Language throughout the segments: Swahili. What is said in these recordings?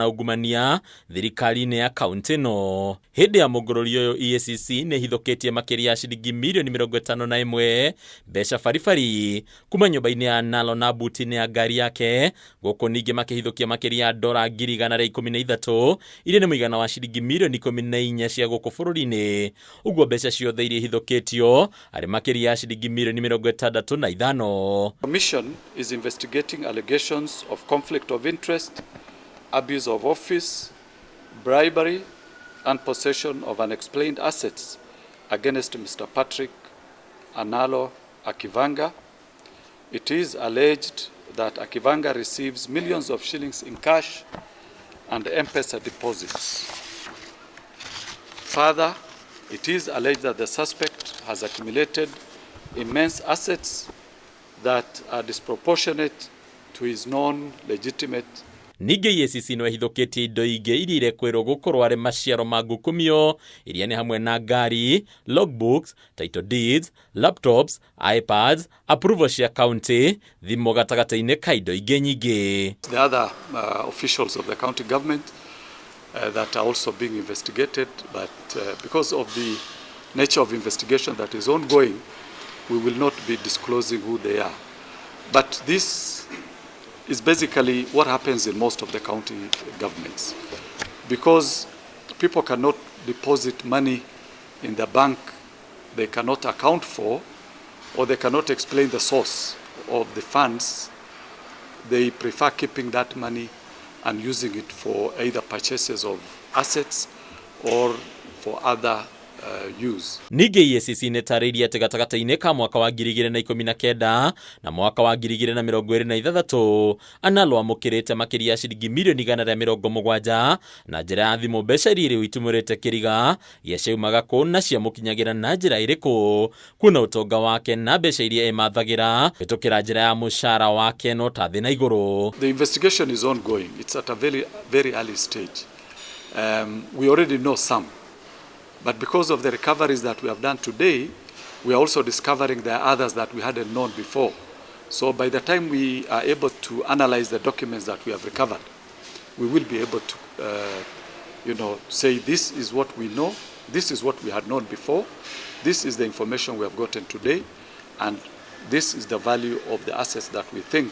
na ungumania thirikari-inĩ ya kaunti no. Hĩndĩ ya mũngũrũrio ũyũ EACC nĩ hithoketie makĩria ya ciringi mirioni 51 mbeca baribari kuma nyũmba-inĩ ya Nalo na buti-inĩ ya ngari yake, gũkũ ningĩ makĩhithũkia makĩria ya ndora 113 iria nĩ mũigana wa ciringi mirioni 14 cia gũkũ bũrũri-inĩ. Ũguo mbeca ciothe iria hithũkĩtio arĩ makĩria ya ciringi mirioni 65. Commission is investigating allegations of conflict of interest, abuse of office, bribery, and possession of unexplained assets against Mr. Patrick Analo Akivanga. It is alleged that Akivanga receives millions of shillings in cash and M-Pesa deposits. Further, it is alleged that the suspect has accumulated immense assets that are disproportionate to his non-legitimate. Ningĩ EACC no ĩhithũkĩtie indo ingĩ iria irekwĩrwo gũkorwo arĩ maciaro ma ngukumio iria nĩ hamwe na ngari, logbooks, title deeds, laptops, iPads, approval cia county, thimũ gatagatĩ-inĩ ka indo ingĩ nyingĩ. The other officials of the county government that are also being investigated, but because of the nature of investigation that is ongoing, we will not be disclosing who they are. But this is basically what happens in most of the county governments. Because people cannot deposit money in the bank they cannot account for, or they cannot explain the source of the funds, they prefer keeping that money and using it for either purchases of assets or for other use. Ningĩ EACC nĩ tarĩirie atĩ gatagatĩ-inĩ ka mwaka wa 2019 na mwaka wa 2026 Analo amũkĩrĩte makĩria ya ciringi mirioni 170 na njĩra ya thimũ, mbeca iria itumũrĩte kĩriga ya ciaumaga kũ na ciamũkinyagĩra na njĩra ĩrĩkũ, kuna ũtonga wake na mbeca iria emathagĩra hĩtũkĩra njĩra ya mũcara wake no ta thĩ na igũrũ. The investigation is ongoing. It's at a very early stage. We already know some. But because of the recoveries that we have done today, we are also discovering there are others that we hadn't known before. So by the time we are able to analyze the documents that we have recovered, we will be able to, say this is what we know, this is what we had known before, this is the information we have gotten today, and this is the value of the assets that we think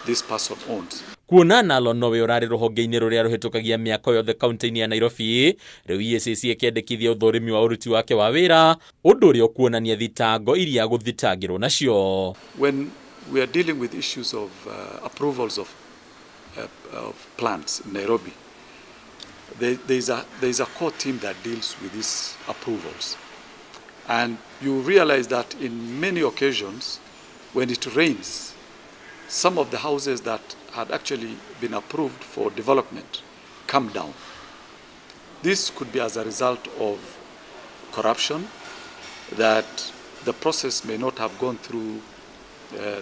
this person owns. Kuona Nalo nowe ũrarĩ rũhonge-inĩ rũrĩa rũhĩtũkagia mĩako yothe kaunti-inĩ ya Nairobi, rĩu EACC ĩkĩendekithia ũthũrimi wa ũruti wake wa wĩra, ũndũ ũrĩa ũkuonania thitango iria gũthitangĩrwo nacio. When we are dealing with issues of approvals of plants in Nairobi, there is a core team that deals with these approvals. And you realize that in many occasions, when it rains, some of the houses that had actually been approved for development come down. This could be as a result of corruption, that the process may not have gone through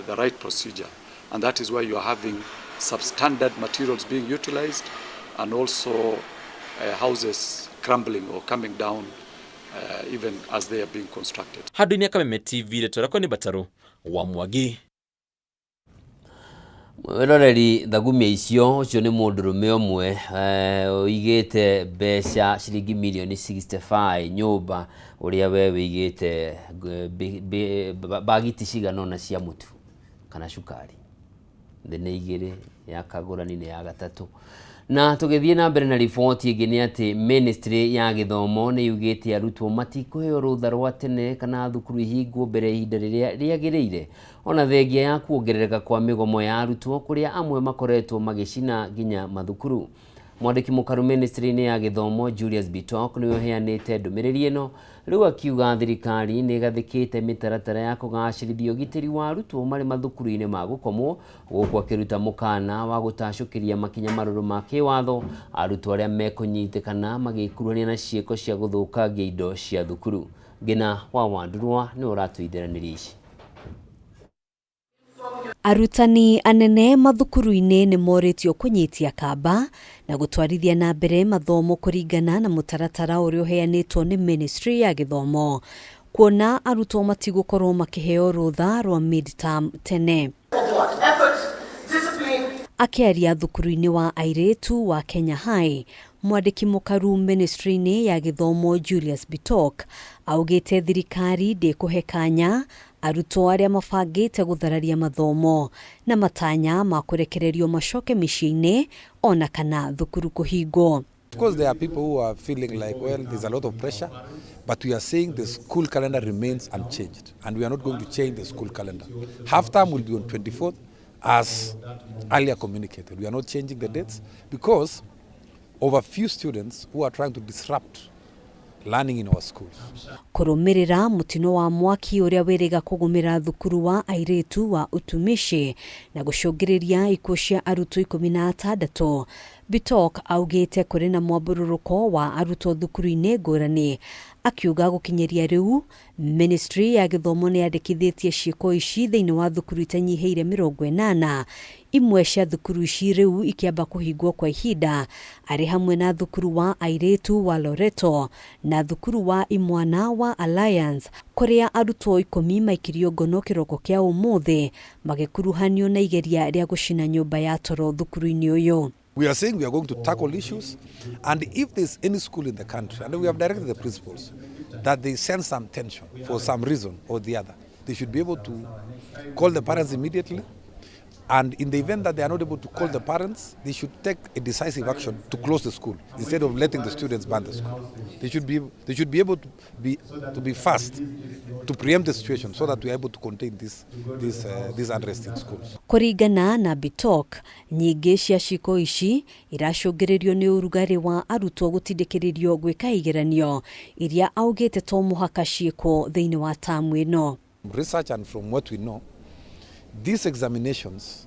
the right procedure. And that is why you are having substandard materials being utilized and also houses crumbling or coming down even as they are being constructed. Handũ-inĩ ya Kameme TV rĩtũrakwo nĩ Mataru wa Mwangi. Roreri thagumia icio ucio ni mũndũrũme ũmwe ũigĩte mbeca ciringi mirioni 65 nyũmba ũrĩa we wĩigĩte bagiti cigana na cia mũtu kana cukari thene igĩrĩ ya kagũrani nĩ ya gatatũ. Na tũgĩthiĩ na mbere na riboti ĩngĩ nĩ atĩ ministry ya gĩthomo nĩ yugĩte arutwo matikũheo rũtha rwa tene kana thukuru ihingwo mbere ihinda rĩrĩa rĩagĩrĩire, ona thengia ya kuongerereka kwa mĩgomo ya arutwo kũrĩa amwe makoretwo magĩcina nginya mathukuru. Mwandĩki mũkaru ministry-inĩ ya gĩthomo Julius Bitok nĩwe ũheanĩte ndũmĩrĩri ĩno, rĩu akiuga thirikari nĩ ĩgathĩkĩte mĩtaratara ya kũgacĩrithia ũgitĩri wa arutwo marĩ mathukuru-inĩ ma gũkomwo, gũkũ akĩruta mũkana wa gũtacũkĩria makinya marũrũ ma kĩwatho arutwo arĩa mekũnyitĩkana magĩkuruhania na ciĩko cia gũthũkangia indo cia thukuru. Ngina wa Wandurwa nĩ ũratũithĩranĩria ici. Arutani anene mathukuru-inĩ nĩ moritio kũnyitia kamba na gũtwarithia na mbere mathomo kũringana na mũtaratara ũrĩa ũheanĩtwo nĩ Ministry ya Gĩthomo, kuona arutwo matigũkorwo makĩheo rũtha rwa mid-term tene. Akiaria thukuru-ini wa airetu wa Kenya High, mwandiki mukaru ministry-ini ya githomo Julius Bitok augite thirikari ndikuhe kanya arutwo aria mabangite guthararia mathomo na matanya ma kurekererio macoke micii-ini ona kana thukuru kuhingo. Of course, there are people who are feeling like, well, there's a lot of pressure, but we are saying the school calendar remains unchanged, and we are not going to change the school calendar. Half term will be on 24th, as earlier communicated. We are not changing the dates because of a few students who are trying to disrupt learning in our schools. Kurumirira mutino wa mwaki uria weriga kugumira thukuru wa airetu wa utumishi na gucungiriria ikuo cia arutwo 16. Bitok augite kuri na mwambururuko wa arutwo thukuru-ini ngurani, akiuga gukinyeria riu ministry ya githomo ni yandikithitie ciiko ici thiini wa thukuru itanyihiire 80, imwe cia thukuru ici riu ikiamba kuhingwo kwa ihinda, ari hamwe na thukuru wa airetu wa Loreto na thukuru wa imwana wa Alliance, kuria arutwo 10 maikirio ngono kiroko kia umuthi magikuruhanio na igeria ria gucina nyumba ya toro thukuru-ini uyu. We are saying we are going to tackle issues, and if there's any school in the country, and we have directed the principals that they sense some tension for some reason or the other, they should be able to call the parents immediately, and in the event that they are not able to call the parents, they should take a decisive action to close the school instead of letting the students ban the school. They should be able to be fast to preempt the situation so that we are able to contain this unrest in schools. Kuringana na Bitok, nyingi cia ciiko ici iracungiririo ni urugari wa arutwo gutindikiririo gwika igeranio iria augite to muhaka ciiko thiini wa tamu ino. Research and from what we know, these examinations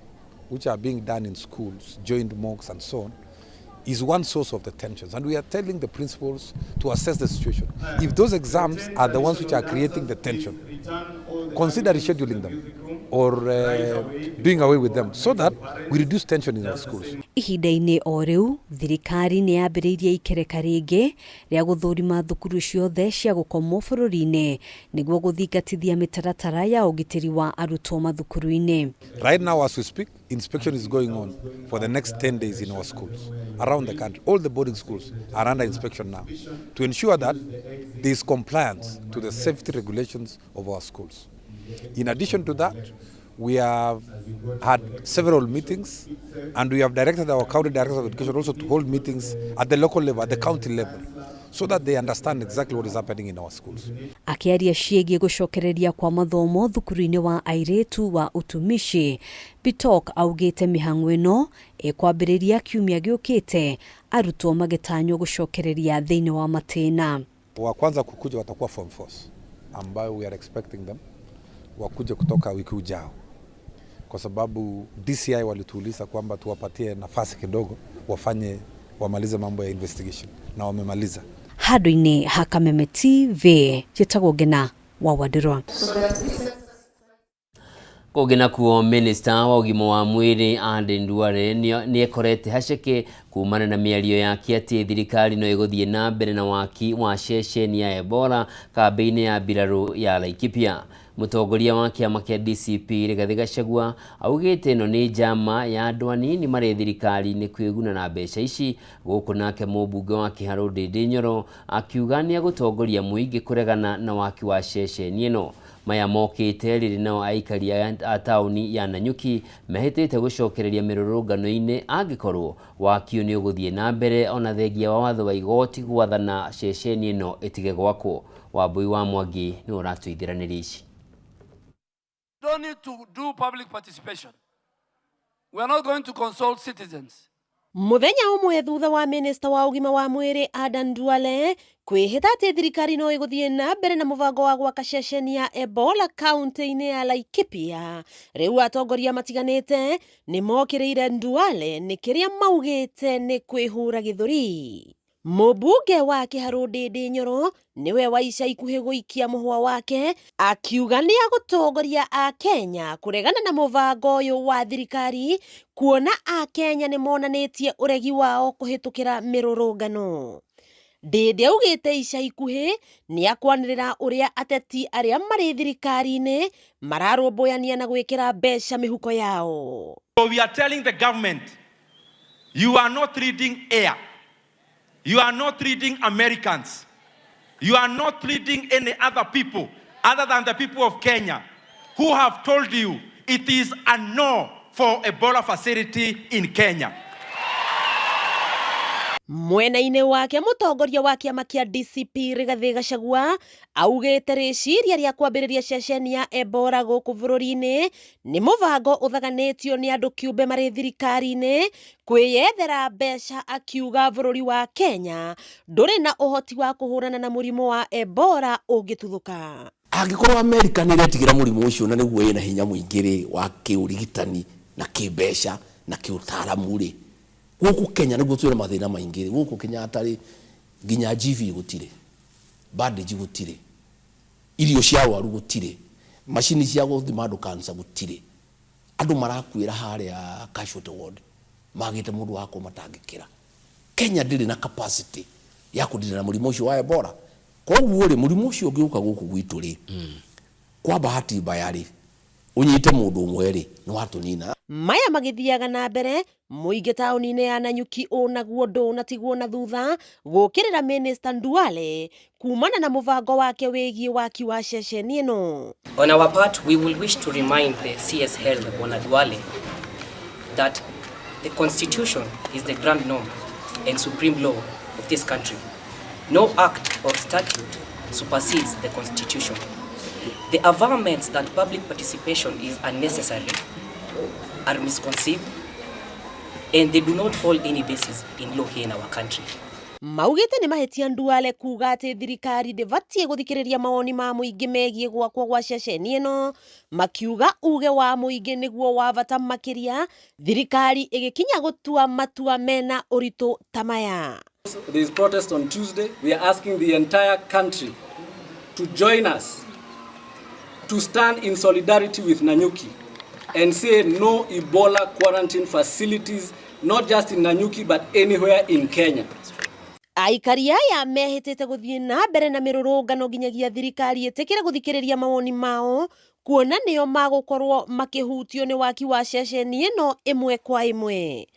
which are being done in schools, joint mocks and so on, is one source of the tensions, and we are telling the principals to assess the situation. If those exams are the ones which are creating the tension, consider rescheduling them or doing away with them so that we reduce tension in our schools. Ihinda-ini o riu thirikari ni yambiriirie ikereka ringi ria guthurima thukuru ciothe cia gukomwo bururi-ini niguo guthingatithia mitaratara ya ugitiri wa arutwo mathukuru-ini. Right now as we speak, inspection is going on for the next 10 days in our schools around the country. All the boarding schools are under inspection now to ensure that there is compliance to the safety regulations of our schools. In addition to that, we have had several meetings, and we have directed our county directors of education also to hold meetings at the local level, at the county level, so that they understand exactly what is happening in our schools. Akiaria ciĩgiĩ gucokereria kwa mathomo thukuru-ini wa airetu wa utumishi, Bitok augite mihang'o ino ikwambiriria kiumia giukite arutwo magitanywo gucokereria thiini wa matena. Wa kwanza kukuja watakuwa form 4 ambayo we are expecting them wakuje kutoka wiki ujao, kwa sababu DCI walituuliza kwamba tuwapatie nafasi kidogo wamalize mambo ya investigation, na wamemaliza. Handũ-inĩ ha Kameme TV, njĩtagwo Ngina wa Wadĩrwa. Kũgena kuo minister wa ũgima wa mwĩrĩ Aden Duale ni ekorete haceke kumana na mĩario yake atĩ thirikari no ĩgũthiĩ na mbere na waki wa ceceni ya Ebola kambĩ-inĩ ya mbirarũ ya Laikipia. Mũtongoria wa kĩama kĩa DCP Rigathĩ Gachagua augĩte ĩno nĩ njama ya andũ anini marĩ thirikari-inĩ kwĩguna na mbeca ici, gũkũ nake mũmbunge wa Kĩharũ Ndĩndĩ Nyoro akiuga nĩ agũtongoria mũingĩ kũregana na waki wa ceceni ĩno. Maya mokĩte rĩrĩ nao aikari a taũni ya Nanyuki mehĩtĩte gũcokereria mĩrũrũngano-inĩ angĩkorwo waki nĩ ũgũthiĩ na mbere ona thengia wa watho wa igoti gwathana ceceni ĩno ĩtige gwakwo. Wambui wa Mwangi nĩ ũratũithĩranĩria ici. Don't need to do public participation. We are not going to consult citizens. Muthenya umwe thutha wa minister wa ugima wa mwiri Aden Duale kwihita ati thirikari no iguthie na mbere na mubango wa gwaka ceceni ya Ebola kaunti-ini ya Laikipia, riu atongoria matiganite ni mokiriire Duale ni kiria maugite ni kwihura githuri. Mũmbunge wa Kĩharũ Ndĩndĩ Nyoro niwe wa ica ikuhĩ gũikia mũhwa wake akiuga nĩ agũtongoria a Kenya kũregana na mũbango ũyũ wa thirikari, kuona a Kenya nĩ monanĩtie ũregi wao kũhĩtũkĩra mĩrũrũngano. Ndĩndĩ augĩte ica ikuhĩ nĩ akwanĩrĩra ũrĩa ateti arĩa marĩ thirikari-inĩ mararũmbũyania na gwĩkĩra mbeca mĩhuko yao. So we are telling the government, you are not treating air. You are not treating Americans. You are not treating any other people other than the people of Kenya who have told you it is a no for Ebola facility in Kenya. Mwena-inĩ wake mũtongoria wa kĩama kĩa DCP Rigathĩ Gachagua augĩte rĩciria rĩa kwambĩrĩria ceceni ya Ebola gũkũ bũrũri-inĩ nĩ mũbango ũthaganĩtio nĩ andũ kĩũmbe marĩ thirikari-inĩ kwĩyethera mbeca, akiuga bũrũri wa Kenya ndũrĩ na ũhoti wa kũhũrana na mũrimũ wa Ebola ũngĩtuthũka. Angĩkorwo Amerika nĩ ĩretigĩra mũrimũ ũcio na nĩguo ĩna hinya mũingĩ wa kĩũrigitani na kĩmbeca na kĩũtaaramu-rĩ, gũkũ Kenya nĩguo twĩna mathĩna maingĩ. Gũkũ Kenya atarĩ nginya GV gũtirĩ, bandage gũtirĩ, irio cia arwaru gũtirĩ, macini cia gũthima andũ cancer gũtirĩ. Andũ marakuĩra harĩa casualty ward magĩte mũndũ wa kũmatangĩkĩra. Kenya ndĩrĩ na capacity ya kũndina mũrimũ ũcio wa Ebola. Koguo-rĩ mũrimũ ũcio ũngĩũka gũkũ gwitũ-rĩ, kwa bahati mbaya-rĩ, unyite mũndũ ũmwe-rĩ nĩ watũnina. Maya magĩthiaga na mbere, mũingĩ taũni-inĩ ya Nanyuki ũnaguo ndũnatigwo na thutha gũkĩrĩra Minister Nduale kumana na mũbango wake wĩgiĩ waki wa ceceni ĩno. On our part, we will wish to remind the CS Head Bwana Nduale that the Constitution is the grand norm and supreme law of this country. No act or statute supersedes the Constitution. The averments that public participation is unnecessary are misconceived and they do not hold any basis in law here in our country. Maugĩte nĩ mahĩtia Nduale kuga atĩ thirikari ndĩbatiĩ gũthikĩrĩria mawoni ma mũingĩ megiĩ gwakwo gwa ceceni ĩno, makiuga uge wa mũingĩ nĩguo wa bata makĩria thirikari ĩgĩkinya gũtua matua mena ũritũ ta maya. There is protest on Tuesday. We are asking the entire country to join us, to stand in solidarity with Nanyuki and say no Ebola quarantine facilities, not just in Nanyuki but anywhere in Kenya. Aikari aya mehĩtĩte gũthiĩ na mbere na mĩrũrũngano nginyagia thirikari ĩtĩkĩre gũthikĩrĩria mawoni mao, kuona nĩo magũkorwo makĩhutio nĩ waki wa ceceni ĩno ĩmwe kwa ĩmwe.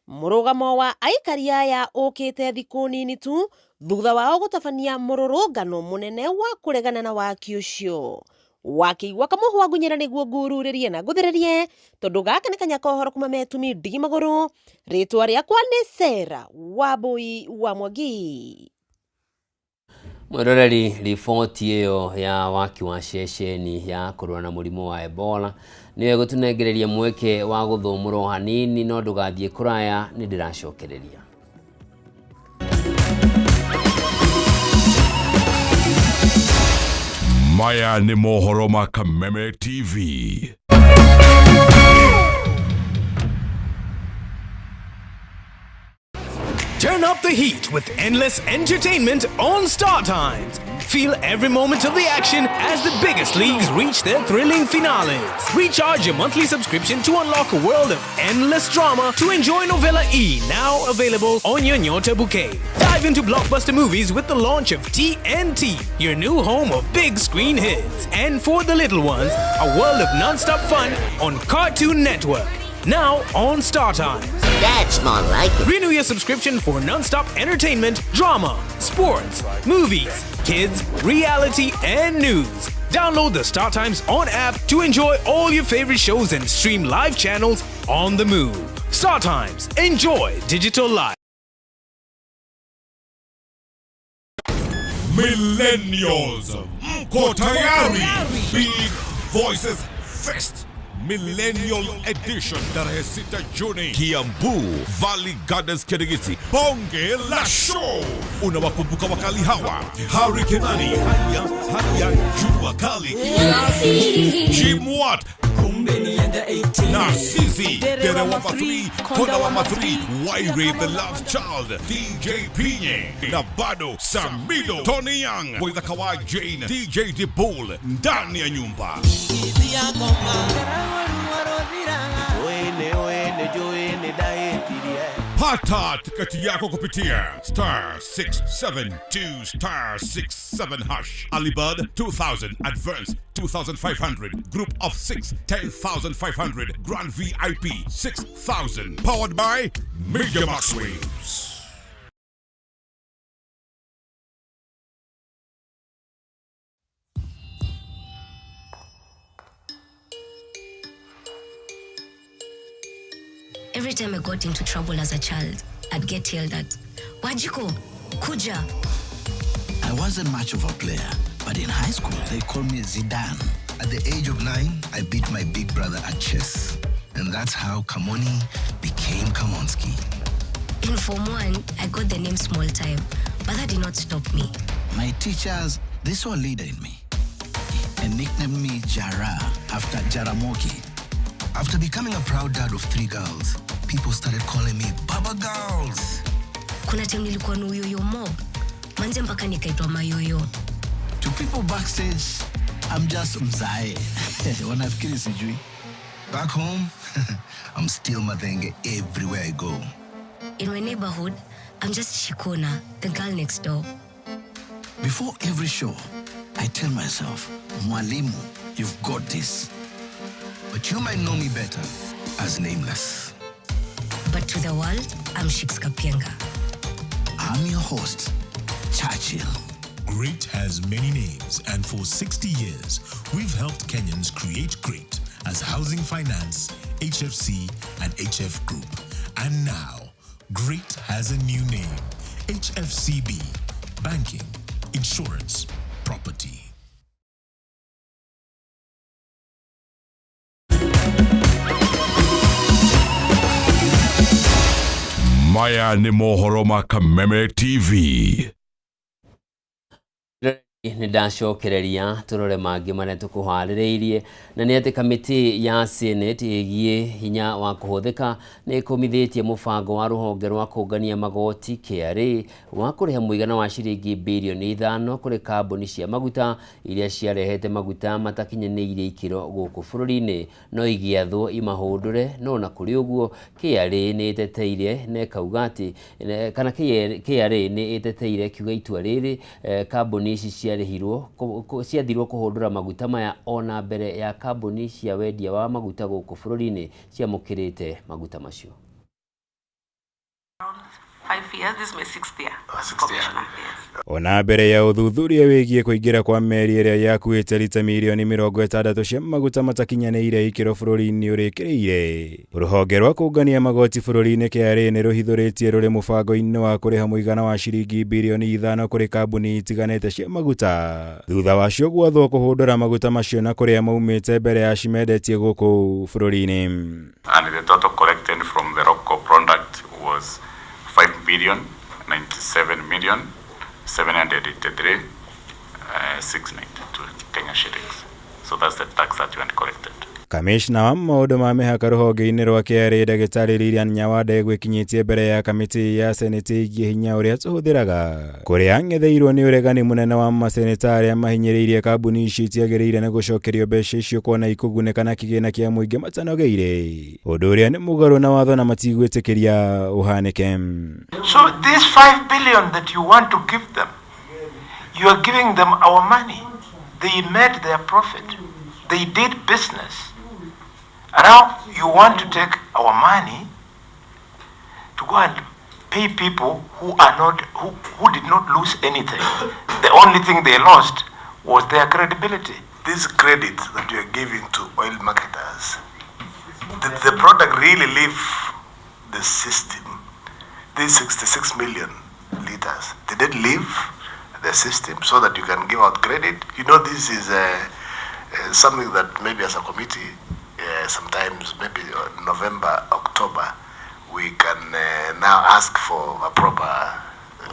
Mũrũgamo wa aikari aya ũkĩte thikũ nini tu thutha wao gũtabania mũrũrũngano mũnene wa kũregana na waki ũcio. Wakĩigua kamũhwa ngunyĩra nĩguo ngururĩrie na ngũthĩrĩrie tondũ gaka nĩ kanya kohoro kuma metumi ndigi magũrũ. Rĩtwa rĩakwa nĩ Sera Wambui wa Mwangi. Mwĩroreri, riboti ĩyo ya waki wa ceceni ya kũrũa na mũrimũ wa Ebola nĩyo gũtũnengereria mweke wa gũthũmũrwo hanini, no ndũgathiĩ kũraya, nĩ ndĩracokereria. Maya nĩ mohoro ma Kameme TV. Turn up the heat with endless entertainment on Star Times. Feel every moment of the action as the biggest leagues reach their thrilling finales. Recharge your monthly subscription to unlock a world of endless drama to enjoy Novella-E, now available on your Nyota bouquet. Dive into blockbuster movies with the launch of TNT, your new home of big screen hits. And for the little ones, a world of non-stop fun on Cartoon Network. Now on Star Times. That's more like it. Renew your subscription for non-stop entertainment, drama, sports, movies, kids, reality, and news. Download the Star Times On app to enjoy all your favorite shows and stream live channels on the move. Star Times. Enjoy digital life. Millennials, mko tayari? Big Voices Fest Millennial Edition tarehe 6 Juni, Kiambu Valley Gardens, Kirigiti. Bonge la show. Unawakumbuka wakali hawa: Harry Kenani, haya jua kali, Jimwat, Narcisi, Derewa 3, Kodawa 3, Wairi the Love Child, DJ Pinye, Nabado, Samido, Tony Young, Boy the Kawaii Jane, DJ Dibul, ndani ya nyumba. Pata tiketi yako kupitia *672 *67#. Alibud 2,000, advance 2,500, group of 6 10,500, grand VIP 6,000. Powered by Media Max Waves. Every time I got into trouble as a child, I'd get yelled at. Wajiko, Kuja. I wasn't much of a player, but in high school, they called me Zidane. At the age of 9, I beat my big brother at chess. And that's how Kamoni became Kamonski. In Form 1, I got the name Small Time, but that did not stop me. My teachers, they saw a leader in me and nicknamed me Jara after Jaramogi. After becoming a proud dad of 3 girls, people started calling me Baba Girls. Kuna time nilikuwa na uyoyo mob. Manze mpaka nikaitwa mayoyo. To people backstage, I'm just mzae. Wanafikiri sijui. Back home, I'm still Madenge everywhere I go. In my neighborhood, I'm just Shikona, the girl next door. Before every show, I tell myself, Mwalimu, you've got this. But you might know me better as Nameless. But to the world, I'm Shix Kapienga. I'm your host, Churchill. Great has many names, and for 60 years, we've helped Kenyans create great as Housing Finance, HFC, and HF Group. And now, great has a new name, HFCB, Banking, Insurance, Property. Maya ni mohoro ma Kameme TV. Nĩ ndacokereria turore mangĩ marĩa tũkũharĩrĩirie na nĩ atĩ kamĩtĩ ya Senate ĩgiĩ hinya wa kũhũthĩka nĩ ĩkũmithĩtie mũbango wa rũhonge rwa kũngania magoti KRA wa kũrĩha mũigana wa ciringi birioni 5 kũrĩ kambuni cia maguta iria ciarehete maguta matakinyanĩire ikĩro gũkũ bũrũri-inĩ no igĩathwo imahũndũre no na kũrĩ ũguo KRA nĩ ĩteteire na ĩkauga atĩ kana KRA nĩ ĩteteire kiuga itua rĩrĩ kambuni ici ciathirwo kũhũndũra maguta maya ona mbere ya kambuni cia wendia wa maguta gũkũ bũrũri-inĩ ciamũkĩrĩte maguta macio. 5 years, this is my 6th year. 6th year. Ona mbere ya ũthuthuria wĩgiĩ kũingĩra kwa meri ĩrĩa yakuĩte lita milioni 60 cia maguta matakinyanĩire ikĩro bũrũri-inĩ ũrĩkĩrĩire. Rũhonge rwa kũngania magoti bũrũri-inĩ KRA nĩ rũhithũrĩtie rũrĩ mũbango-inĩ wa kũrĩha mũigana wa ciringi birioni 5 kũrĩ kambuni itiganĩte cia maguta. Thutha wacio gwathwo kũhũndũra maguta macio na kũrĩa maumĩte mbere ya cimendetie gũkũ bũrũri-inĩ. And the total collected from the ROCO product was 5,97,783,692 Kenya shillings. So that's the tax that went collected. Kamishna wa maũndũ ma mĩhaka rũhonge-inĩ rwa KRA ndagĩtarĩ Lilian Nyawande gwĩkinyĩtie mbere ya kamĩtĩ ya Senate ĩgiĩ hinya ũrĩa tũhũthĩraga kũrĩa ang'etheirwo nĩ ũregani mũnene wa maseneta arĩa mahinyĩrĩirie kambuni ici itiagĩrĩire na gũcokerio mbeca icio kuona ikũgunĩka na kĩgĩna kĩa mũingĩ matanogeire ũndũ ũrĩa nĩ mũgarũ na watho na matigwĩtĩkĩria ũhanĩke. So this 5 billion that you want to give them, you are giving them our money. They made their profit. They did business. And now you want to take our money to go and pay people who are not, who did not lose anything. The only thing they lost was their credibility. This credit that you are giving to oil marketers, the product really leave the system. These 66 million liters, they did leave the system so that you can give out credit. You know, this is something that maybe as a committee, sometimes maybe November, October, we can now ask for a proper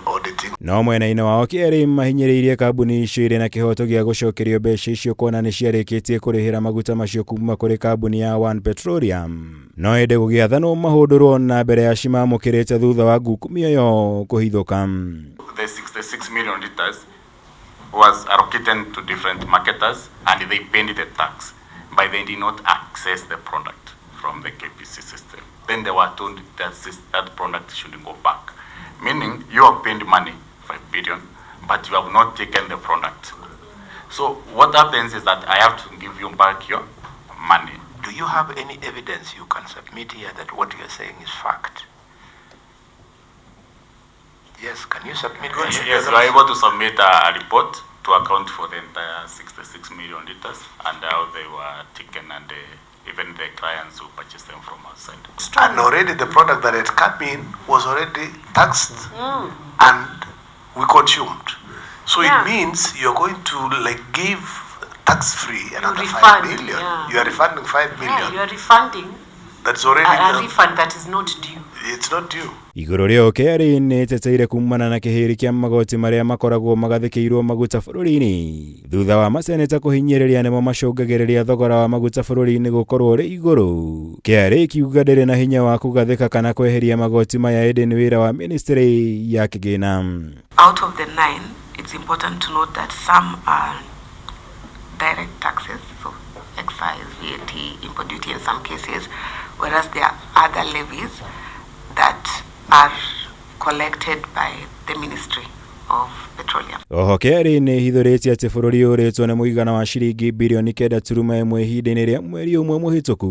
auditing. No mwena-inĩ wao KRA mahinyĩrĩirie kambuni icio irĩ na kĩhoto gĩa gũcokerio mbeca icio kuona nĩ ciarĩkĩtie kũrĩhĩra maguta macio kuma kũrĩ kambuni ya One Petroleum. No ĩndĩ gũgĩathanwo mahũndũrwo na mbere ya cimamũkĩrĩte thutha wa ngukumio ĩyo kũhithũka. The 66 million liters was allocated to different marketers and they paid the tax, but they did not access the product from the KPC system. then they were told that that product should go back. Meaning, you have paid money, 5 billion, but you have not taken the product. So what happens is that I have to give you back your money. Do you have any evidence you can submit here that what you are saying is fact? Yes, can you submit? Yes, you are able to submit a report to account for the entire 66 million liters and how they were taken and even the clients who purchased them from outside. And already the product that had come in was already taxed and we consumed. So it means you're going to like give tax-free another 5 million. Yeah. You are refunding 5 million. Yeah, you are refunding That's already a refund that is not due. It's not due. Iguru rĩo KRA nĩĩteteire kumana na kĩhĩri kĩa magoti marĩa makoragwo magathĩkĩirwo maguta bũrũri-inĩ thutha wa maseneta kũhinyĩrĩria nĩmo macũngagĩrĩria thogora wa maguta bũrũri-inĩ gũkorwo ũrĩ igũrũ. KRA ikiuga ndĩrĩ na hinya wa kũgathĩka kana kweheria magoti maya ĩndĩ nĩ wĩra wa ministry ya kĩgĩna. Out of the 9, it's important to note that some are direct taxes, so excise, VAT, import duty in some cases, whereas there are other levies that are collected by the Ministry of Petroleum. Oho KRA nĩhithũrĩtie atĩ bũrũri ũrĩtwo nĩ mũigana wa ciringi birioni 9.1 ihinda-inĩ rĩa mweri ũmwe mũhĩtũku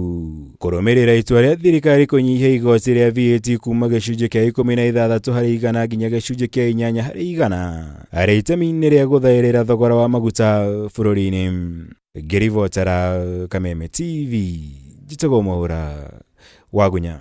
kũrũmĩrĩra itua rĩa thirikari kũnyihia igoti rĩa VAT kuma gĩcunjĩ kĩa 16% nginya gĩcunjĩ kĩa 8% harĩ itemi-inĩ rĩa gũthaĩrĩra thogora wa maguta bũrũri-inĩ. Ngĩribotera Kameme TV, njĩtagwo Mwaũra Wagunya.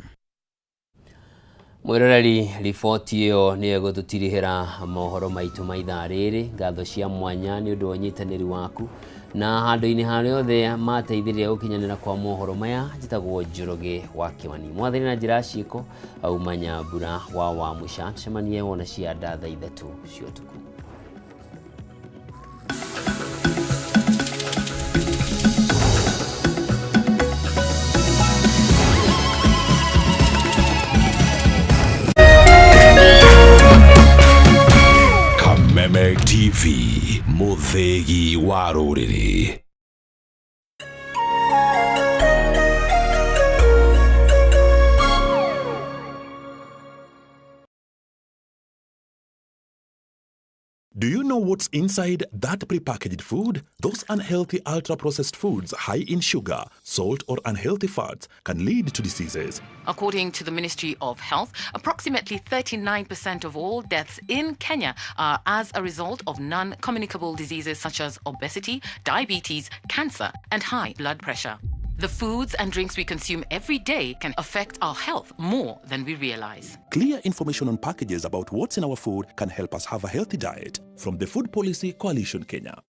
Mwiroreri, riboti ĩyo nĩ egũtũtirihĩra mohoro maitũ ma ithaa rĩrĩ. Ngatho cia mwanya nĩ ũndũ wa ũnyitanĩri waku na handũ-inĩ harĩa othe mateithĩrĩria gũkinyanĩra kwa mohoro maya. Njĩtagwo Njoroge wa Kĩmani, mwathani na njĩra ciĩko auma Nyambura wa Wamũca. Tũcemanie wona cianda thaa 3 cia ũtukũ. Kameme TV, Muthegi wa Rũrĩrĩ. Do you know what's inside that prepackaged food? Those unhealthy ultra-processed foods high in sugar, salt, or unhealthy fats can lead to diseases. According to the Ministry of Health, approximately 39% of all deaths in Kenya are as a result of non-communicable diseases such as obesity, diabetes, cancer, and high blood pressure. The foods and drinks we consume every day can affect our health more than we realize. Clear information on packages about what's in our food can help us have a healthy diet. From the Food Policy Coalition Kenya.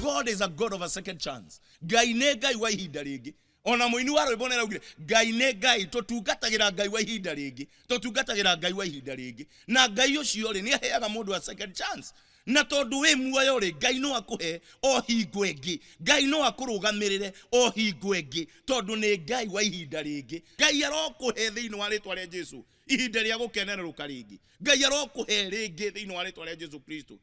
God is a God of a second chance. Ngai nĩ Ngai wa ihinda rĩngĩ. Ona mũini wa rwĩmbo nĩ araugire Ngai nĩ Ngai, tũtungatagĩra Ngai wa ihinda rĩngĩ, tũtungatagĩra Ngai wa ihinda rĩngĩ. Na Ngai ũcio rĩ nĩ aheaga mũndũ a second chance. Na tondũ wĩ muoyo rĩ Ngai no akũhe o hingo ĩngĩ. Ngai no akũrũgamĩrĩre o hingo ĩngĩ tondũ nĩ Ngai wa ihinda rĩngĩ. Ngai arokũhe thĩinĩ wa rĩtwa rĩa Jesũ ihinda rĩa gũkenerũka rĩngĩ. Ngai arokũhe rĩngĩ thĩinĩ wa rĩtwa rĩa Jesũ Kristo.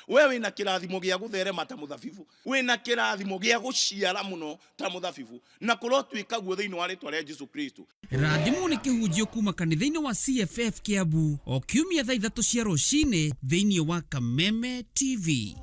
We wĩna kĩrathimo gĩa gũtherema ta mũthabibũ, wĩna kĩrathimo gĩa gũciara mũno ta mũthabibũ, na kũrotwĩka guo thĩinĩ wa rĩtwa rĩa Jesũ Kristo. Rathimo nĩ kĩhunjio kuma kanitha-inĩ wa CFF Kiambu o kiumia thaa 3 cia rũcinĩ thĩinĩ wa Kameme TV.